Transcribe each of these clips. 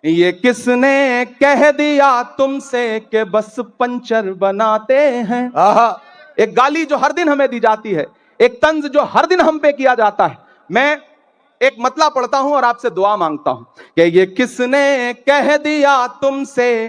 ये किसने कह दिया तुमसे कि बस पंचर बनाते हैं। एक गाली जो हर दिन हमें दी जाती है, एक तंज जो हर दिन हम पे किया जाता है। मैं एक मतला पढ़ता हूं और आपसे दुआ मांगता हूं कि ये किसने कह दिया तुमसे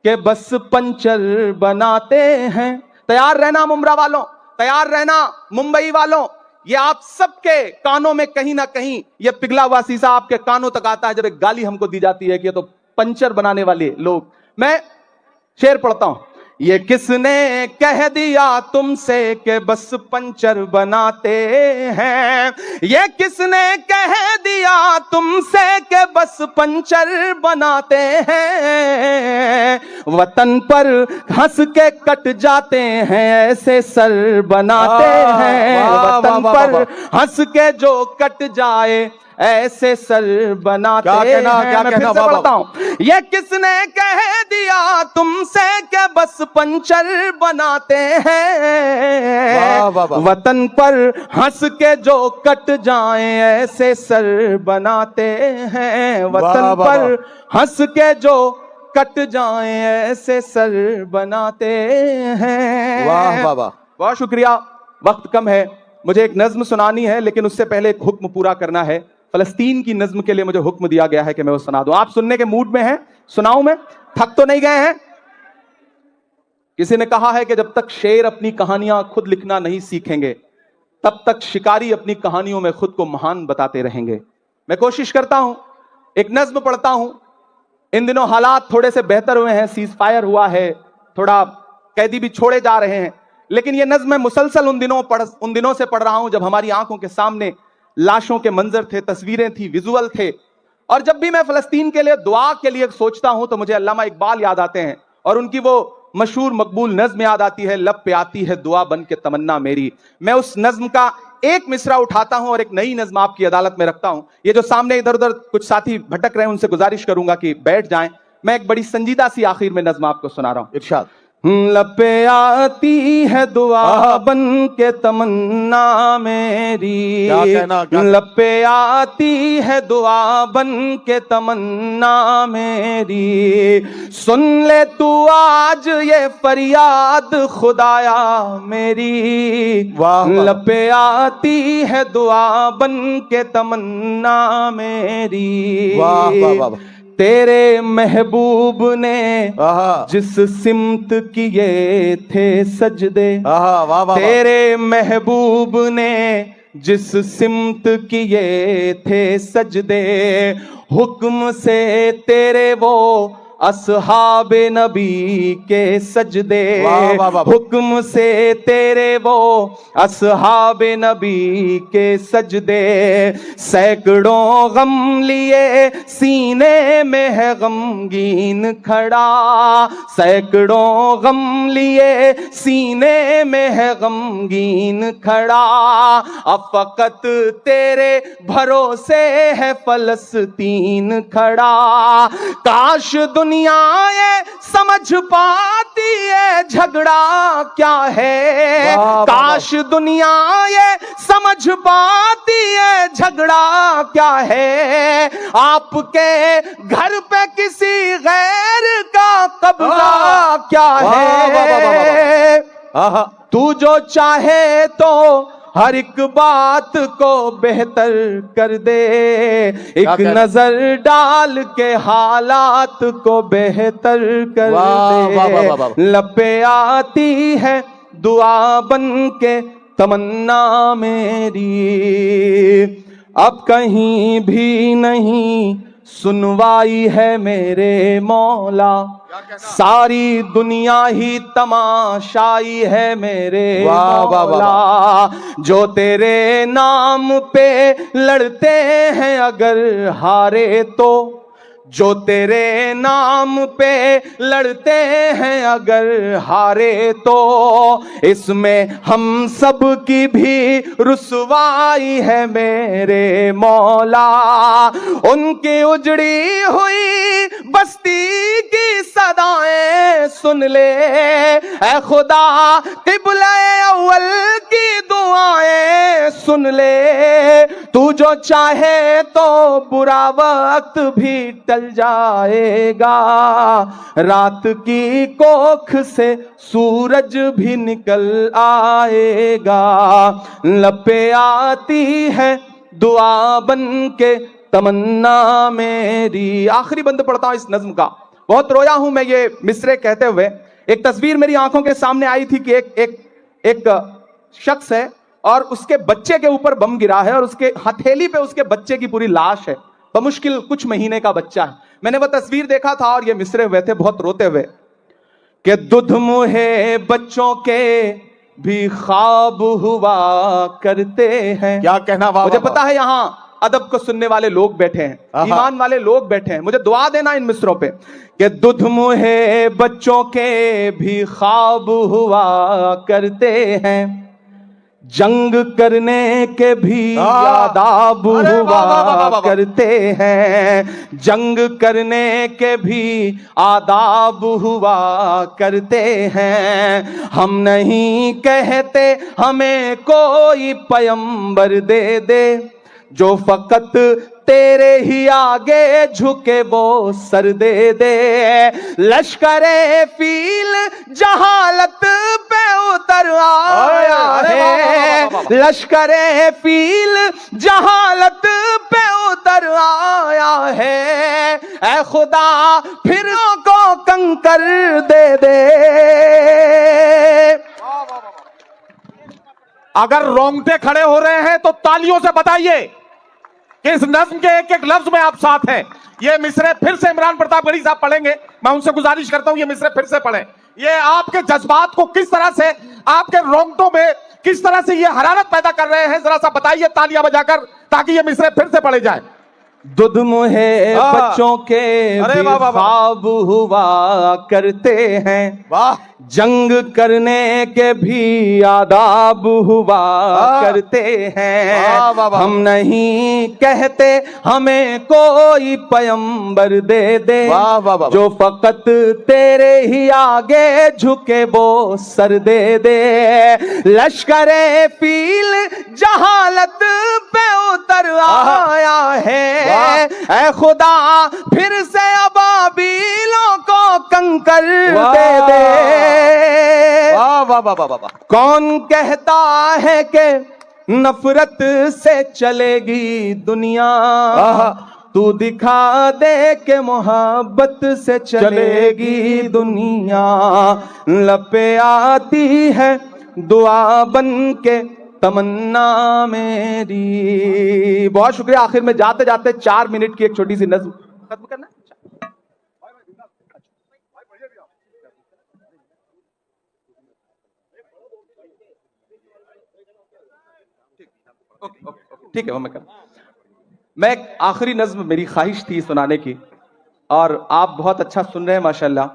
कि बस पंचर बनाते हैं। तैयार रहना मुमरा वालों, तैयार रहना मुंबई वालों, ये आप सबके कानों में कहीं ना कहीं ये पिघला हुआ शीशा आपके कानों तक आता है जब एक गाली हमको दी जाती है कि ये तो पंचर बनाने वाले लोग। मैं शेर पढ़ता हूं, ये किसने कह दिया तुमसे कि बस पंचर बनाते हैं। ये किसने कह दिया तुमसे कि बस पंचर बनाते हैं। वतन पर हंस के कट जाते हैं ऐसे सर बनाते हैं। वतन पर हंस के जो कट जाए ऐसे सर बनाते हैं। मैं फिर से पढ़ता हूं, ये किसने कह दिया तुमसे कि बस पंचर बनाते हैं। वतन पर हंस के जो कट जाए ऐसे सर बनाते हैं। वतन पर हंस के जो कट जाए ऐसे सर बनाते हैं। वाह वाह वाह, बहुत शुक्रिया। वक्त कम है, मुझे एक नज्म सुनानी है लेकिन उससे पहले एक हुक्म पूरा करना है। फलस्तीन की नज्म के लिए मुझे हुक्म दिया गया है कि मैं वो सुना दूं। आप सुनने के मूड में हैं? सुनाऊं मैं? थक तो नहीं गए हैं? किसी ने कहा है कि जब तक शेर अपनी कहानियां खुद लिखना नहीं सीखेंगे तब तक शिकारी अपनी कहानियों में खुद को महान बताते रहेंगे। मैं कोशिश करता हूं, एक नज्म पढ़ता हूं। इन दिनों हालात थोड़े से बेहतर हुए हैं, सीज फायर हुआ है, थोड़ा कैदी भी छोड़े जा रहे हैं, लेकिन यह नज्म मैं मुसलसल उन दिनों से पढ़ रहा हूं जब हमारी आंखों के सामने लाशों के मंजर थे, तस्वीरें थी, विजुअल थे। और जब भी मैं फलस्तीन के लिए दुआ के लिए सोचता हूं तो मुझे अल्लामा इकबाल याद आते हैं और उनकी वो मशहूर मकबूल नज्म याद आती है, लब पे आती है दुआ बन के तमन्ना मेरी। मैं उस नज्म का एक मिसरा उठाता हूं और एक नई नज्म आपकी अदालत में रखता हूं। ये जो सामने इधर उधर कुछ साथी भटक रहे हैं उनसे गुजारिश करूंगा कि बैठ जाएं। मैं एक बड़ी संजीदा सी आखिर में नज्म आपको सुना रहा हूं। इरशाद। लब पे आती है दुआ बन के तमन्ना मेरी। लब पे आती है दुआ बन के तमन्ना मेरी। सुन ले तू आज ये फरियाद खुदाया मेरी। लब पे आती है दुआ बन के तमन्ना मेरी। तेरे महबूब ने जिस सिमत किए थे सजदे। तेरे महबूब ने जिस सिमत किए थे सजदे। हुक्म से तेरे वो असहाबे नबी के सजदे। हुक्म से तेरे वो असहाबे नबी के सजदे। सैकड़ों गम लिए सीने में है गमगीन खड़ा। सैकड़ों गम लिए सीने में है गमगीन खड़ा। अब फकत तेरे भरोसे है फलस्तीन खड़ा। काश दुनिया ये समझ पाती है झगड़ा क्या है। काश दुनिया ये समझ पाती है झगड़ा क्या है। आपके घर पे किसी गैर का कब्जा क्या है। तू जो चाहे तो हर एक बात को बेहतर कर दे। एक नजर डाल के हालात को बेहतर कर दे। लब पे आती है दुआ बन के तमन्ना मेरी। अब कहीं भी नहीं सुनवाई है मेरे मौला। सारी दुनिया ही तमाशाई है मेरे मौला। जो तेरे नाम पे लड़ते हैं अगर हारे तो। जो तेरे नाम पे लड़ते हैं अगर हारे तो। इसमें हम सब की भी रुसवाई है मेरे मौला। उनकी उजड़ी हुई बस्ती की सदाएं सुन ले, ऐ खुदा क़िबला अव्वल की दुआएं सुन ले। तू जो चाहे तो बुरा वक्त भी टल जाएगा, रात की कोख से सूरज भी निकल आएगा। लपे आती है दुआ बन के तमन्ना मेरी। आखिरी बंद पढ़ता हूं इस नज्म का। बहुत रोया हूं मैं ये मिसरे कहते हुए। एक तस्वीर मेरी आंखों के सामने आई थी कि एक शख्स है और उसके बच्चे के ऊपर बम गिरा है और उसके हथेली पे उसके बच्चे की पूरी लाश है, बमुश्किल कुछ महीने का बच्चा है। मैंने वो तस्वीर देखा था और ये मिसरे हुए थे बहुत रोते हुए कि दुध मुहे बच्चों के भी ख्वाब हुआ करते हैं। क्या कहना, मुझे पता है यहां अदब को सुनने वाले लोग बैठे हैं, ईमान वाले लोग बैठे हैं, मुझे दुआ देना इन मिसरों पे कि दुध मुहे बच्चों के भी ख्वाब हुआ करते हैं, जंग करने के भी आदाब हुआ करते हैं, जंग करने के भी आदाब हुआ करते हैं। हम नहीं कहते हमें कोई पैगंबर दे दे, जो फकत तेरे ही आगे झुके वो सर दे दे। लश्करे फील जहालत पे उतर आया है, लश्करे फील जहालत पे उतर आया है। ऐ खुदा फिर को कंकर दे दे। अगर रोंगटे खड़े हो रहे हैं तो तालियों से बताइए कि इस नज्म के एक एक लफ्ज में आप साथ हैं। ये मिसरे फिर से इमरान प्रतापगढ़ी साहब पढ़ेंगे। मैं उनसे गुजारिश करता हूं ये मिसरे फिर से पढ़ें। ये आपके जज्बात को किस तरह से, आपके रोंगटों में किस तरह से ये हरारत पैदा कर रहे हैं, जरा सा बताइए तालियां बजाकर, ताकि ये मिसरे फिर से पढ़े जाए। दुध मुहे बच्चों के भी ख्वाब हुआ करते हैं, वाह, जंग करने के भी आदाब हुआ करते हैं। हम नहीं कहते हमें कोई पैगंबर दे दे, जो फकत तेरे ही आगे झुके वो सर दे दे। लश्करे फील जहालत पे उतर आया है, ऐ खुदा फिर से अबाबीलों को कंकर दे दे। वाह वाह वाह वाह वाह। कौन कहता है कि नफरत से चलेगी दुनिया, तू दिखा दे के मोहब्बत से चलेगी दुनिया। लपे आती है दुआ बन के तमन्ना मेरी। बहुत शुक्रिया। आखिर में जाते जाते 4 मिनट की एक छोटी सी नज्म खत्म करना। ठीक है, वो मैं एक आखिरी नज्म मेरी ख्वाहिश थी सुनाने की, और आप बहुत अच्छा सुन रहे हैं माशाल्लाह।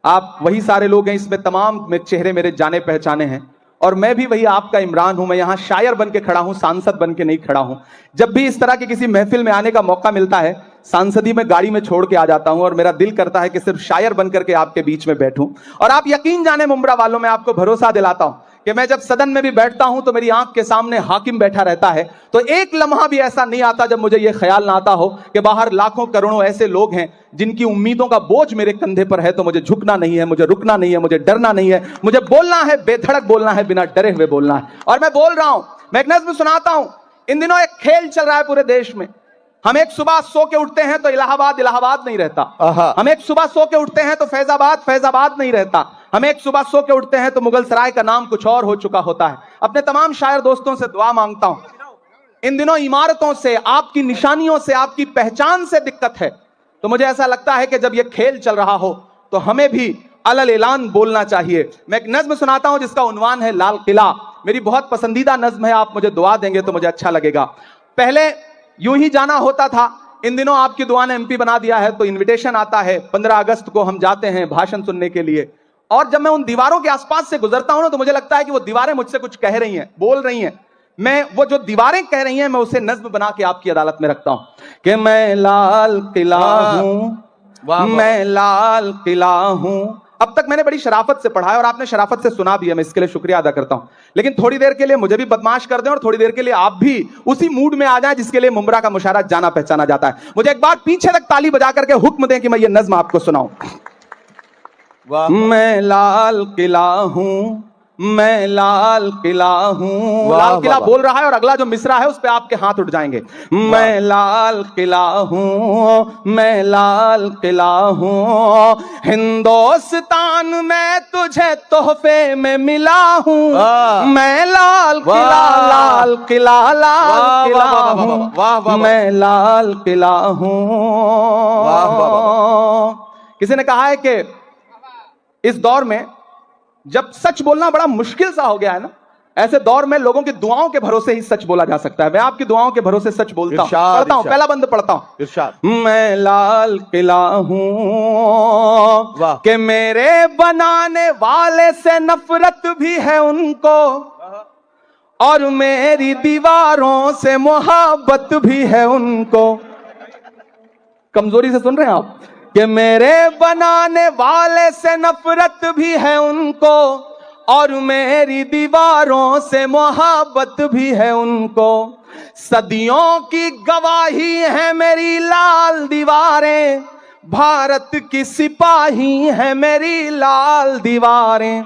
आप वही सारे लोग हैं, इसमें तमाम में चेहरे मेरे जाने पहचाने हैं, और मैं भी वही आपका इमरान हूं। मैं यहां शायर बन के खड़ा हूं, सांसद बन के नहीं खड़ा हूं। जब भी इस तरह की किसी महफिल में आने का मौका मिलता है, सांसदी में गाड़ी में छोड़ के आ जाता हूं, और मेरा दिल करता है कि सिर्फ शायर बन करके आपके बीच में बैठूं। और आप यकीन जाने मुंब्रा वालों, मैं आपको भरोसा दिलाता हूं कि मैं जब सदन में भी बैठता हूं तो मेरी आंख के सामने हाकिम बैठा रहता है, तो एक लम्हा भी ऐसा नहीं आता जब मुझे यह ख्याल ना आता हो कि बाहर लाखों करोड़ों ऐसे लोग हैं जिनकी उम्मीदों का बोझ मेरे कंधे पर है। तो मुझे झुकना नहीं है, मुझे रुकना नहीं है, मुझे डरना नहीं है, मुझे बोलना है, बेधड़क बोलना है, बिना डरे हुए बोलना है। और मैं बोल रहा हूं, मैं एक नज्म सुनाता हूं। इन दिनों एक खेल चल रहा है पूरे देश में। हम एक सुबह सो के उठते हैं तो इलाहाबाद इलाहाबाद नहीं रहता, हम एक सुबह सो के उठते हैं तो फैजाबाद फैजाबाद नहीं रहता, हम एक सुबह सो के उठते हैं तो मुगल सराय का नाम कुछ और हो चुका होता है। अपने तमाम शायर दोस्तों से दुआ मांगता हूं, इन दिनों इमारतों से, आपकी निशानियों से, आपकी पहचान से दिक्कत है। तो मुझे ऐसा लगता है कि जब यह खेल चल रहा हो तो हमें भी अलल ऐलान बोलना चाहिए। मैं एक नज्म सुनाता हूं जिसका उन्वान है लाल किला। मेरी बहुत पसंदीदा नज्म है, आप मुझे दुआ देंगे तो मुझे अच्छा लगेगा। पहले यूं ही जाना होता था, इन दिनों आपकी दुआ ने एमपी बना दिया है, तो इनविटेशन आता है, 15 अगस्त को हम जाते हैं भाषण सुनने के लिए। और जब मैं उन दीवारों के आसपास से गुजरता हूं ना, तो मुझे लगता है कि वो दीवारें मुझसे कुछ कह रही हैं, बोल रही हैं। मैं वो जो दीवारें कह रही हैं, मैं उसे नज्म बना के आपकी अदालत में रखता हूं कि मैं लाल किला हूं, वाह। मैं लाल किला हूं। अब तक मैंने बड़ी शराफत से पढ़ा है और आपने शराफत से सुना भी है, मैं इसके लिए शुक्रिया अदा करता हूं। लेकिन थोड़ी देर के लिए मुझे भी बदमाश कर दें और थोड़ी देर के लिए आप भी उसी मूड में आ जाएं जिसके लिए मुमरा का मुशारा जाना पहचाना जाता है। मुझे एक बार पीछे तक ताली बजा करके हुक्म दें कि मैं ये नज्म आपको सुनाऊं। वाह। मैं लाल किला हूं, मैं लाल किला हूं। वाह, लाल किला वाह, वाह। बोल रहा है और अगला जो मिसरा है उस पे आपके हाथ उठ जाएंगे। मैं लाल किला हूं, मैं लाल किला हूं, हिंदुस्तान में तुझे तोहफे में मिला हूं। मैं लाल किला, लाल किला, लाल किला हूं, मैं लाल किला हूं। किसी ने कहा है कि इस दौर में जब सच बोलना बड़ा मुश्किल सा हो गया है ना, ऐसे दौर में लोगों की दुआओं के भरोसे ही सच बोला जा सकता है। मैं आपकी दुआओं के भरोसे सच बोलता हूं, पढ़ता हूं, पहला बंद पढ़ता हूं। इरशाद। मैं लाल किला हूं कि मेरे बनाने वाले से नफरत भी है उनको, और मेरी दीवारों से मोहब्बत भी है उनको। कमजोरी से सुन रहे हैं आप? कि मेरे बनाने वाले से नफरत भी है उनको, और मेरी दीवारों से मोहब्बत भी है उनको। सदियों की गवाही है मेरी लाल दीवारें, भारत की सिपाही है मेरी लाल दीवारें।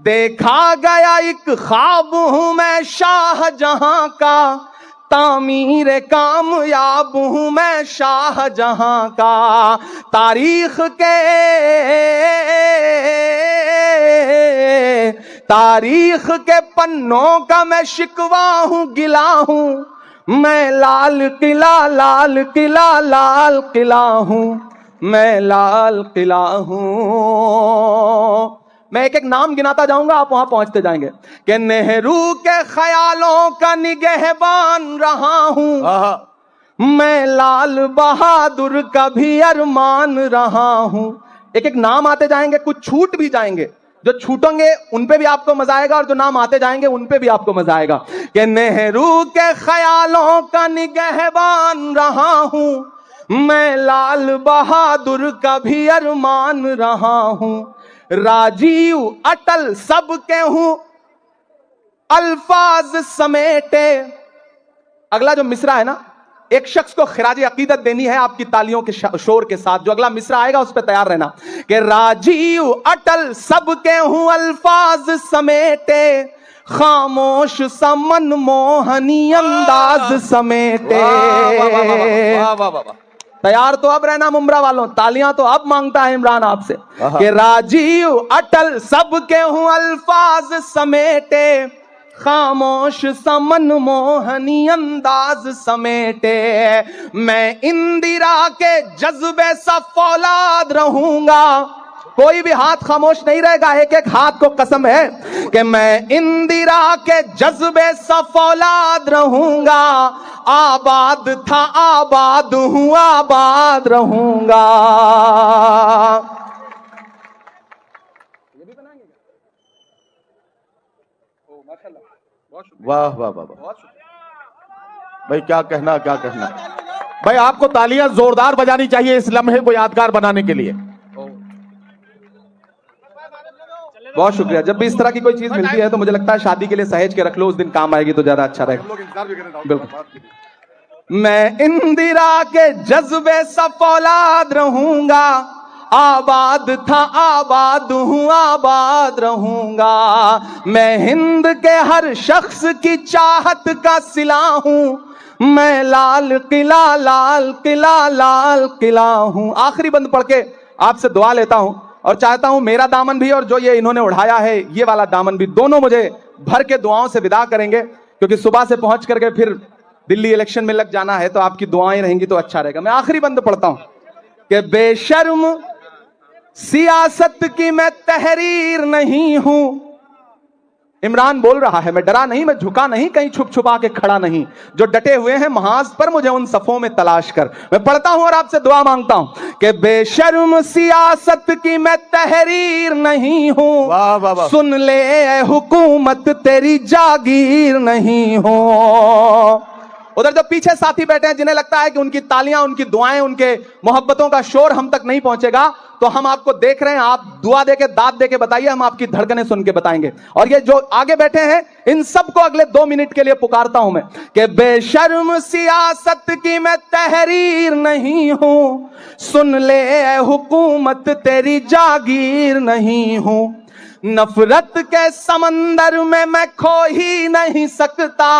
देखा गया एक ख्वाब हूं मैं शाहजहां का, तामीर कामयाब हूं मैं शाहजहां का। तारीख के पन्नों का मैं शिकवा हूं, गिला हूं। मैं लाल किला, लाल किला, लाल किला हूं, मैं लाल किला हूं। मैं एक एक नाम गिनाता जाऊंगा, आप वहां पहुंचते जाएंगे। कि नेहरू के ख्यालों का निगहबान रहा हूं, मैं लाल बहादुर का भी अरमान रहा हूं। एक एक नाम आते जाएंगे, कुछ छूट भी जाएंगे, जो छूटेंगे उन पे भी आपको मजा आएगा और जो नाम आते जाएंगे उन पे भी आपको मजा आएगा। कि नेहरू के ख्यालों का निगहबान रहा हूं, मैं लाल बहादुर का भी अरमान रहा हूं। राजीव अटल सबके हूं अल्फाज समेटे। अगला जो मिसरा है ना, एक शख्स को खिराज अकीदत देनी है आपकी तालियों के शोर के साथ। जो अगला मिसरा आएगा उस पर तैयार रहना। कि राजीव अटल सबके हूं अल्फाज समेटे, खामोश समन मोहनी अंदाज समेटे। तैयार तो अब रहना मुमरा वालों, तालियां तो अब मांगता है इमरान आपसे। कि राजीव अटल सबके हूं अल्फाज समेटे, खामोश समन मोहनी अंदाज समेटे। मैं इंदिरा के जज्बे सा फौलाद रहूंगा, कोई भी हाथ खामोश नहीं रहेगा, एक एक हाथ को कसम है कि मैं इंदिरा के जज्बे सा फौलाद रहूंगा। आबाद था आबाद हूं, आबाद रहूंगा। वाह वाह वाह वाह भाई, क्या कहना क्या कहना भाई। आपको तालियां जोरदार बजानी चाहिए इस लम्हे को यादगार बनाने के लिए। बहुत शुक्रिया। जब भी इस तरह की कोई चीज मिलती है तो मुझे लगता है शादी के लिए सहेज के रख लो, उस दिन काम आएगी तो ज्यादा अच्छा रहेगा। बिल्कुल। मैं इंदिरा के जज्बे सा फौलाद रहूंगा, आबाद था आबाद हूं, आबाद रहूंगा। मैं हिंद के हर शख्स की चाहत का सिला हूं, मैं लाल किला, लाल किला, लाल किला हूं। आखिरी बंद पढ़ के आपसे दुआ लेता हूं और चाहता हूं मेरा दामन भी और जो ये इन्होंने उठाया है ये वाला दामन भी, दोनों मुझे भर के दुआओं से विदा करेंगे, क्योंकि सुबह से पहुंच करके फिर दिल्ली इलेक्शन में लग जाना है, तो आपकी दुआएं रहेंगी तो अच्छा रहेगा। मैं आखिरी बंद पढ़ता हूं कि बेशर्म सियासत की मैं तहरीर नहीं हूं। इमरान बोल रहा है, मैं डरा नहीं, मैं झुका नहीं, कहीं छुप छुपा के खड़ा नहीं। जो डटे हुए हैं महाज पर मुझे उन सफों में तलाश कर। मैं पढ़ता हूं और आपसे दुआ मांगता हूं कि बेशर्म सियासत की मैं तहरीर नहीं हूं। वाह वाह वाह। सुन ले हुकूमत तेरी जागीर नहीं हूं। उधर जो पीछे साथी बैठे हैं जिन्हें लगता है कि उनकी तालियां, उनकी दुआएं, उनके मोहब्बतों का शोर हम तक नहीं पहुंचेगा, तो हम आपको देख रहे हैं, आप दुआ देके, दाद देके बताइए, हम आपकी धड़कनें सुन के बताएंगे। और ये जो आगे बैठे हैं इन सबको अगले 2 मिनट के लिए पुकारता हूं मैं कि बेशर्म सियासत की मैं तहरीर नहीं हूं, सुन ले ए हुकूमत तेरी जागीर नहीं हूं, नफरत के समंदर में मैं खो ही नहीं सकता,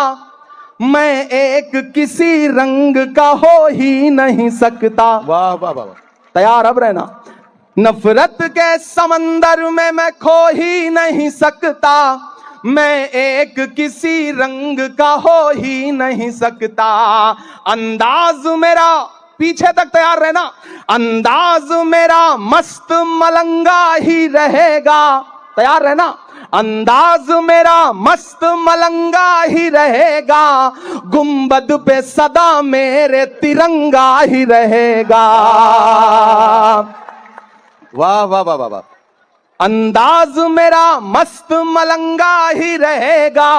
मैं एक किसी रंग का हो ही नहीं सकता। वाह वाह वाह। तैयार अब रहना। नफरत के समंदर में मैं खो ही नहीं सकता, मैं एक किसी रंग का हो ही नहीं सकता, अंदाज मेरा, पीछे तक तैयार रहना, अंदाज मेरा मस्त मलंगा ही रहेगा, तैयार रहना, अंदाज मेरा मस्त मलंगा ही रहेगा, गुंबद पे सदा मेरे तिरंगा ही रहेगा। वाह वाह वाह वाह वाह। अंदाज मेरा मस्त मलंगा ही रहेगा,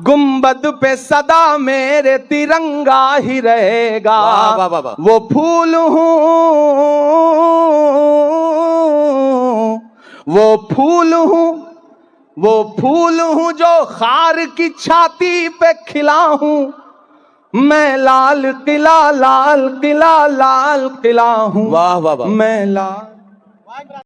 गुंबद पे सदा मेरे तिरंगा ही रहेगा। वाह वाह वाह वाह। वो फूल हूं, वो फूल हूं, वो फूल हूं जो खार की छाती पे खिला हूं, मैं लाल किला, लाल किला, लाल किला हूं। वाह वाह वाह। मैं लाल